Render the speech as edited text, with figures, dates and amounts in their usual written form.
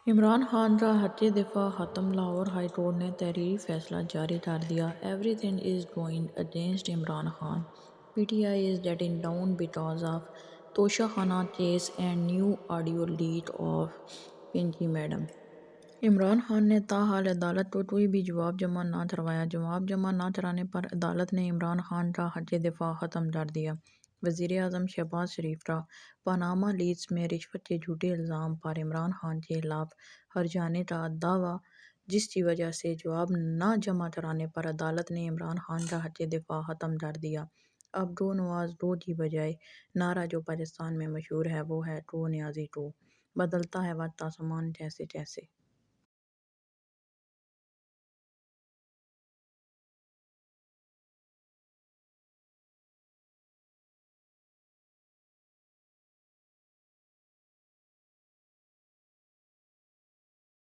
عمران خان کا حج دفاع ختم۔ لاہور ہائی کورٹ نے تحریری فیصلہ جاری کر دیا۔ Everything is going against Imran Khan. P T I is letting down because of Tosha Khana case and new audio leak of Pinky madam. Imran Khan نے تاحال عدالت کو کوئی بھی جواب جمع نہ کروایا۔ جواب جمع نہ کرانے پر عدالت نے عمران خان کا حج دفاع ختم کر دیا۔ وزیر اعظم شہباز شریف کا پاناما لیکس میں رشوت کے جھوٹے الزام پر عمران خان کے خلاف ہرجانے کا دعویٰ، جس کی وجہ سے جواب نہ جمع کرانے پر عدالت نے عمران خان کا حج دفاع ختم کر دیا۔ اب گو نواز گو کی بجائے نعرہ جو پاکستان میں مشہور ہے وہ ہے گو نیازی گو۔ بدلتا ہے وقت آسمان جیسے جیسے